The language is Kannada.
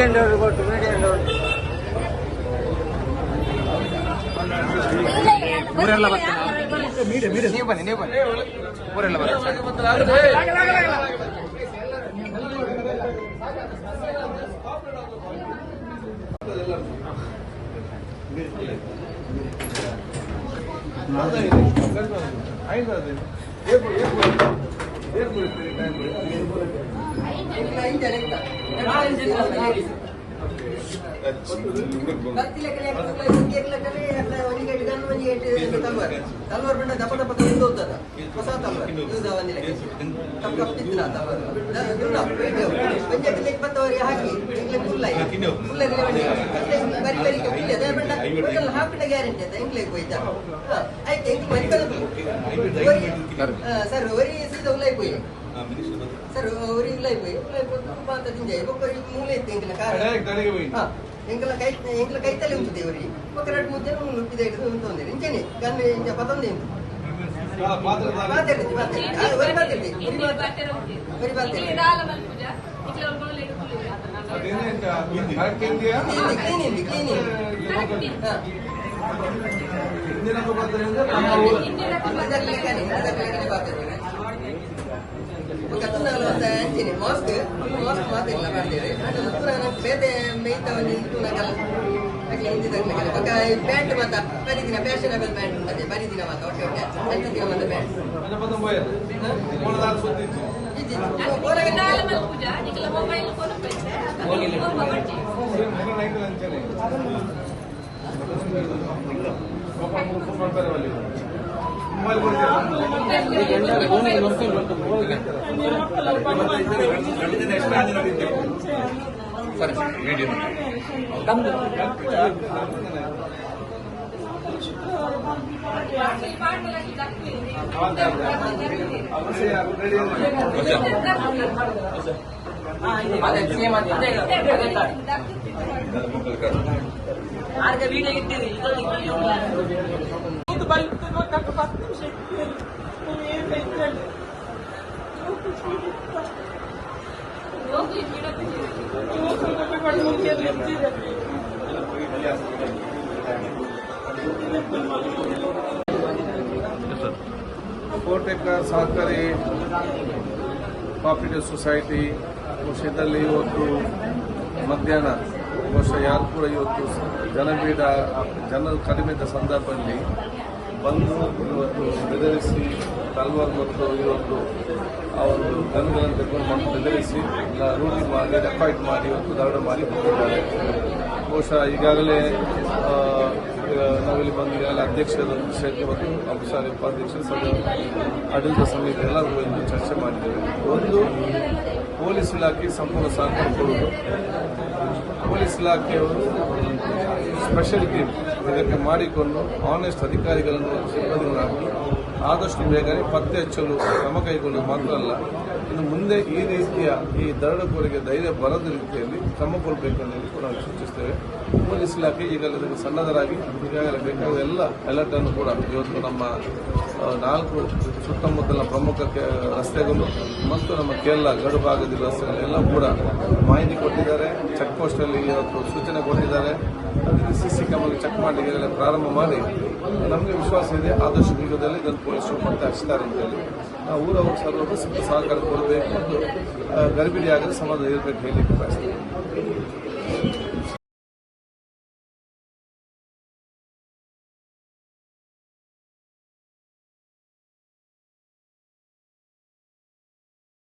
ಮೀಡಿಯಂ ಡೋರ್ ಕೊಟ್ಟು ಮೀಡಿಯಂ ಡೋರ್ ಊರೆಲ್ಲ ಬರ್ತಾರೆ. ನೀವು ಬನ್ನಿ ಊರೆಲ್ಲ ಬರ್ತಾರೆ. ತಲ್ವಾರ್ ಬಂಡ ದಪ್ಪ ದಪ್ಪ ತಂದು ಹೋಗ್ತದ ಹೊಸ ತಲ್ವಾರ್ ಪಂಚಾಯತ್ ಬತ್ತವರಿಗೆ ಹಾಕಿ ಹಾಕಿದ ಗ್ಯಾರಂಟಿ ಅಂತ ಇಂಗ್ಲಿಗೆ ಹೋಯ್ತಾ ಆಯ್ತು ಸರ್ ಒರಿ ಸೀದಾ ಉಲ್ಲಾಯ್ ಹೋಯ್ ಸರ್ ಒರಿ ಉಲ್ಲಾಯ್ ಹೋಯ್ ಅಂತ ತಿಂಜ ಒಬ್ಬರಿಗೆ ಮೂಲೆ ಇತ್ತು ಎಂಗಿನ ಕಾರಣ ಎಂಕಲ ಕೈತಲ್ಲಿ ಉಂಟು ದೇವರಿಗೆ ఒక 2-3 జనం ఉప్పిదే ఉంటుంది ఇంకేనే కానీ ఇంకా పతంది ಮಾಸ್ಕ್ ಮಾತಿಲ್ಲ ಮಾಡ್ತೇವೆ ಬೇರೆ ಮೇಯ್ತವಲ್ಲಿ ಪ್ಯಾಂಟ್ ಮಾತ್ರ ಬರೀದಿನ ಫ್ಯಾಷನಬಲ್ ಪ್ಯಾಂಟ್ ಉಂಟದೆ ಬರೀದಿನ ಮಾತ್ರ ಒಟ್ಟೆ ಒಟ್ಟೆ ಅಂತಿನ ಮಾತ್ರ ಪ್ಯಾಂಟ್ ಕೋಟೆಕರ್ ಸಹಕಾರಿ ಕೋಆಪರೇಟಿವ್ ಸೊಸೈಟಿ ವಿಷಯದಲ್ಲಿ ಇವತ್ತು ಮಧ್ಯಾಹ್ನ ಬಹುಶಃ ಯಾರು ಕೂಡ ಇವತ್ತು ಜನರು ಕಡಿಮೆ ಇದ್ದ ಸಂದರ್ಭದಲ್ಲಿ ಬಂದು ಇವತ್ತು ಬೆದರಿಸಿ ತಲ್ವಾರ್ ಮತ್ತು ಇವತ್ತು ಅವರು ಗನ್ಗಳನ್ನು ತೆಗೆದುಕೊಂಡು ಬೆದರಿಸಿ ರೂಢಿ ಮಾಡಿ ರೆಕಾರ್ಡ್ ಮಾಡಿ ಇವತ್ತು ದರೋಡೆ ಮಾಡಿ ಹೋಗಿದ್ದಾರೆ. ಬಹುಶಃ ಈಗಾಗಲೇ ನಾವಿಲ್ಲಿ ಬಂದು ಈಗಾಗಲೇ ಅಧ್ಯಕ್ಷರ ವಿಷಯಕ್ಕೆ ಮತ್ತು ಅಪಸಾರಿ ಉಪಾಧ್ಯಕ್ಷರು ಆಡಳಿತ ಸಮಿತಿ ಎಲ್ಲರೂ ಇಂದು ಚರ್ಚೆ ಮಾಡಿದ್ದೇವೆ. ಒಂದು, ಪೊಲೀಸ್ ಇಲಾಖೆ ಸಂಪೂರ್ಣ ಸಹಕಾರ ಕೊಡುವುದು. ಪೊಲೀಸ್ ಇಲಾಖೆಯವರು ಸ್ಪೆಷಲ್ ಟೀಮ್ ಇದಕ್ಕೆ ಮಾಡಿಕೊಂಡು ಆನೆಸ್ಟ್ ಅಧಿಕಾರಿಗಳನ್ನು ಸಿಬ್ಬಂದಿಗಳನ್ನು ಹಾಕಿ ಆದಷ್ಟು ಬೇಗನೆ ಪತ್ತೆ ಹಚ್ಚಲು ಕ್ರಮ ಕೈಗೊಳ್ಳುವುದು ಮಾತ್ರ ಅಲ್ಲ, ಇನ್ನು ಮುಂದೆ ಈ ರೀತಿಯ ಈ ದರೋಡೆಕೋರಿಗೆ ಧೈರ್ಯ ಬರದ ರೀತಿಯಲ್ಲಿ ಕ್ರಮ ಕೊಡಬೇಕೆಂದು ಕೂಡ ನಾವು ಸೂಚಿಸ್ತೇವೆ. ಪೊಲೀಸ್ ಇಲಾಖೆ ಈಗಾಗಲೇ ಸನ್ನದ್ಧರಾಗಿ ಈಗಾಗಲೇ ಬೇಕಾದ ಎಲ್ಲ ಅಲರ್ಟ್ ಅನ್ನು ಕೂಡ ಇವತ್ತು ನಮ್ಮ 4 ಸುತ್ತಮುತ್ತಲಿನ ಪ್ರಮುಖ ರಸ್ತೆಗಳು ಮತ್ತು ನಮ್ಮ ಕೇರಳ ಗಡು ಭಾಗದ ರಸ್ತೆಗಳೆಲ್ಲ ಕೂಡ ಮಾಹಿತಿ ಕೊಟ್ಟಿದ್ದಾರೆ. ಚೆಕ್ ಪೋಸ್ಟಲ್ಲಿ ಇವತ್ತು ಸೂಚನೆ ಕೊಟ್ಟಿದ್ದಾರೆ. ಅದಕ್ಕೆ ಸಿಸಿ ಕ್ಯಾಮರಾ ಚೆಕ್ ಮಾಡಿ ಈಗಾಗಲೇ ಪ್ರಾರಂಭ ಮಾಡಿ ನಮಗೆ ವಿಶ್ವಾಸ ಇದೆ ಆದಷ್ಟು ಶೀಘ್ರದಲ್ಲಿ ಇದನ್ನು ಪೊಲೀಸರು ಪತ್ತೆ ಹಚ್ತಾರೆ ಅಂತೇಳಿ ನಾವು ಊರವರು ಸರ್ವರು ಸಹಕಾರ ಕೊಡಬೇಕು ಮತ್ತು ಗರ್ಭಿಣಿಯಾಗಲು ಸಮಾಜ ಇರಬೇಕು ಹೇಳಲಿಕ್ಕೆ ಬಯಸ್ತೇವೆ.